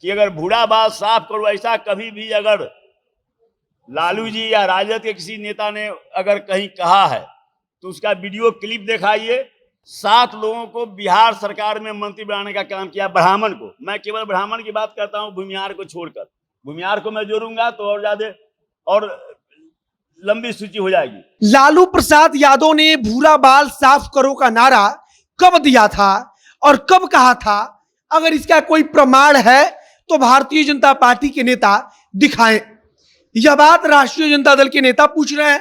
कि अगर बूढ़ा बात साफ करो, ऐसा कभी भी अगर लालू जी या राजद के किसी नेता ने अगर कहीं कहा है तो उसका वीडियो क्लिप दिखाइए। 7 लोगों को बिहार सरकार में मंत्री बनाने का काम किया, ब्राह्मण को। मैं केवल ब्राह्मण की बात करता हूं, भूमिहार को छोड़कर। भूमिहार को मैं जोड़ूंगा तो और ज्यादा और लंबी सूची हो जाएगी। लालू प्रसाद यादव ने भूरा बाल साफ करो का नारा कब दिया था और कब कहा था? अगर इसका कोई प्रमाण है तो भारतीय जनता पार्टी के नेता दिखाएं। यह बात राष्ट्रीय जनता दल के नेता पूछ रहे हैं।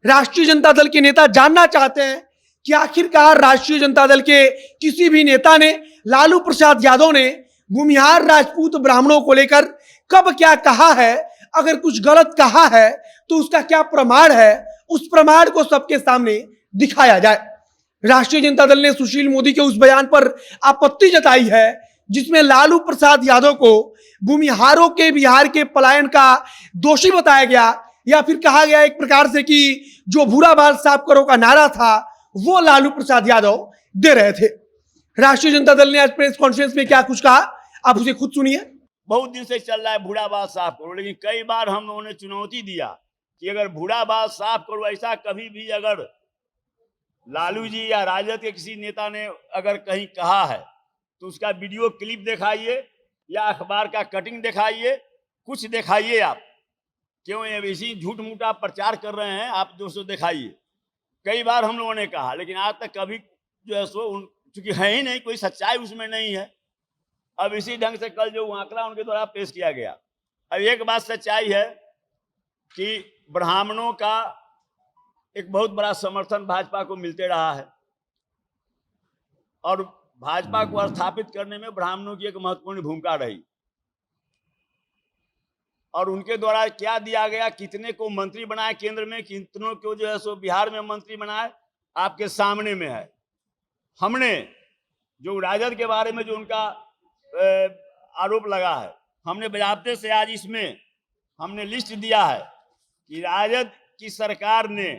राष्ट्रीय जनता दल के नेता जानना चाहते हैं कि आखिरकार राष्ट्रीय जनता दल के किसी भी नेता ने, लालू प्रसाद यादव ने भूमिहार राजपूत ब्राह्मणों को लेकर कब क्या कहा है? अगर कुछ गलत कहा है तो उसका क्या प्रमाण है? उस प्रमाण को सबके सामने दिखाया जाए। राष्ट्रीय जनता दल ने सुशील मोदी के उस बयान पर आपत्ति जताई है जिसमें लालू प्रसाद यादव को भूमिहारों के बिहार के पलायन का दोषी बताया गया, या फिर कहा गया एक प्रकार से कि जो भूरा बाल साफ करो का नारा था वो लालू प्रसाद यादव दे रहे थे। राष्ट्रीय जनता दल ने आज प्रेस कॉन्फ्रेंस में क्या कुछ कहा, आप उसे खुद सुनिए। बहुत दिन से चल रहा है बूढ़ा बाल साफ करो, लेकिन कई बार हम लोगों ने चुनौती दिया कि अगर बूढ़ा बाल साफ करो, ऐसा कभी भी अगर लालू जी या राजद के किसी नेता ने अगर कहीं कहा है तो उसका वीडियो क्लिप दिखाइए या अखबार का कटिंग दिखाइए, कुछ दिखाइए। आप क्यों इसी झूठ मूठ आप प्रचार कर रहे हैं? आप दोस्तों दिखाइए। कई बार हम लोगों ने कहा, लेकिन आज तक कभी जो है सो चूंकि है ही नहीं, कोई सच्चाई उसमें नहीं है। अब इसी ढंग से कल जो आंकड़ा उनके द्वारा पेश किया गया। अब एक बात सच्चाई है कि ब्राह्मणों का एक बहुत बड़ा समर्थन भाजपा को मिलते रहा है और भाजपा को स्थापित करने में ब्राह्मणों की एक महत्वपूर्ण भूमिका रही। और उनके द्वारा क्या दिया गया, कितने को मंत्री बनाए केंद्र में, कितनों को जो है सो बिहार में मंत्री बनाए, आपके सामने में है। हमने जो राजद के बारे में जो उनका आरोप लगा है, हमने बजाबते से आज इसमें हमने लिस्ट दिया है कि राजद की सरकार ने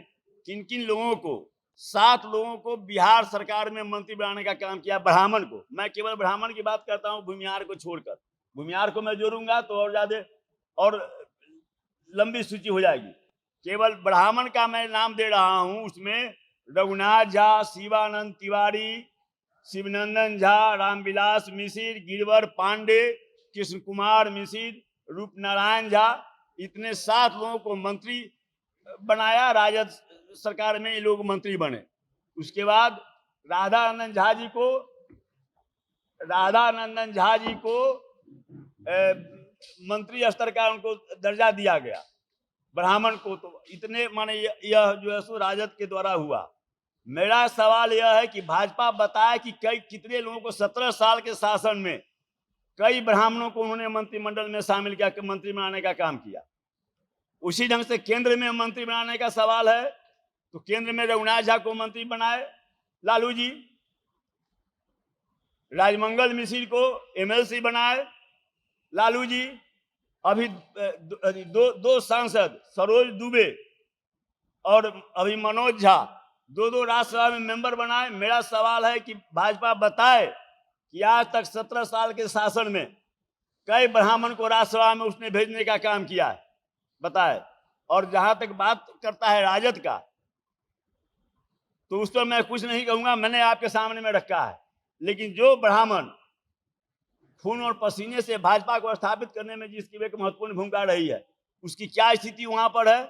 किन किन लोगों को, 7 लोगों को बिहार सरकार में मंत्री बनाने का काम किया, ब्राह्मण को। मैं केवल ब्राह्मण की बात करता हूं, भूमिहार को छोड़कर। भूमिहार को मैं जोड़ूंगा तो और ज्यादा और लंबी सूची हो जाएगी। केवल ब्राह्मण का मैं नाम दे रहा हूं, उसमें रघुनाथ झा, शिवानंद तिवारी, शिवनंदन झा, रामविलास मिश्र, गिरवर पांडे, कृष्ण कुमार मिश्र, रूपनारायण झा, इतने 7 लोगों को मंत्री बनाया। राजद सरकार में ये लोग मंत्री बने। उसके बाद राधानंदन झा जी को मंत्री स्तर का उनको दर्जा दिया गया, ब्राह्मण को। तो इतने माने यह जो है सो राजद के द्वारा हुआ। मेरा सवाल यह है कि भाजपा बताए कि कितने लोगों को 17 साल के शासन में कई ब्राह्मणों को उन्होंने मंत्रिमंडल में शामिल किया, मंत्री बनाने का काम किया। उसी ढंग से केंद्र में मंत्री बनाने का सवाल है तो केंद्र में रघुनाथ झा को मंत्री बनाए लालू जी, राजमंगल मिश्र को एमएलसी बनाए लालू जी, अभी दो सांसद सरोज दुबे और अभी मनोज झा 2 राज्यसभा में मेंबर बनाए। मेरा सवाल है कि भाजपा बताए कि आज तक 17 साल के शासन में कई ब्राह्मण को राज्यसभा में उसने भेजने का काम किया है, बताए। और जहां तक बात करता है राजद का, तो उस पर मैं कुछ नहीं कहूंगा, मैंने आपके सामने में रखा है। लेकिन जो ब्राह्मण खून और पसीने से भाजपा को स्थापित करने में जिसकी एक महत्वपूर्ण भूमिका रही है, उसकी क्या स्थिति वहां पर है।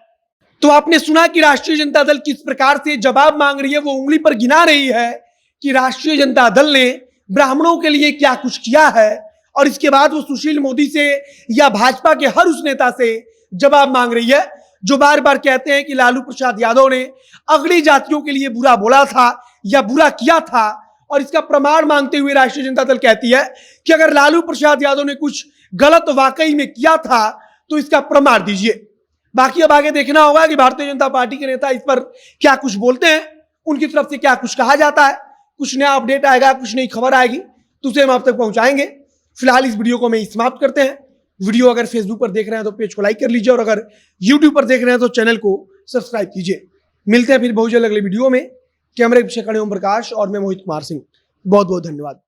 तो आपने सुना कि राष्ट्रीय जनता दल किस प्रकार से जवाब मांग रही है, वो उंगली पर गिना रही है कि राष्ट्रीय जनता दल ने ब्राह्मणों के लिए क्या कुछ किया है, और इसके बाद वो सुशील मोदी से या भाजपा के हर उस नेता से जवाब मांग रही है जो बार बार कहते हैं कि लालू प्रसाद यादव ने अगड़ी जातियों के लिए बुरा बोला था या बुरा किया था। और इसका प्रमाण मांगते हुए राष्ट्रीय जनता दल कहती है कि अगर लालू प्रसाद यादव ने कुछ गलत वाकई में किया था तो इसका प्रमाण दीजिए। बाकी अब आगे देखना होगा कि भारतीय जनता पार्टी के नेता इस पर क्या कुछ बोलते हैं, उनकी तरफ से क्या कुछ कहा जाता है। कुछ नया अपडेट आएगा, कुछ नई खबर आएगी तो उसे हम आप तक पहुंचाएंगे। फिलहाल इस वीडियो को मैं समाप्त करते हैं। वीडियो अगर फेसबुक पर देख रहे हैं तो पेज को लाइक कर लीजिए, और अगर यूट्यूब पर देख रहे हैं तो चैनल को सब्सक्राइब कीजिए। मिलते हैं फिर बहुत जल्द अगले वीडियो में। कैमरे के पीछे खड़े ओम प्रकाश और मैं मोहित कुमार सिंह। बहुत बहुत धन्यवाद।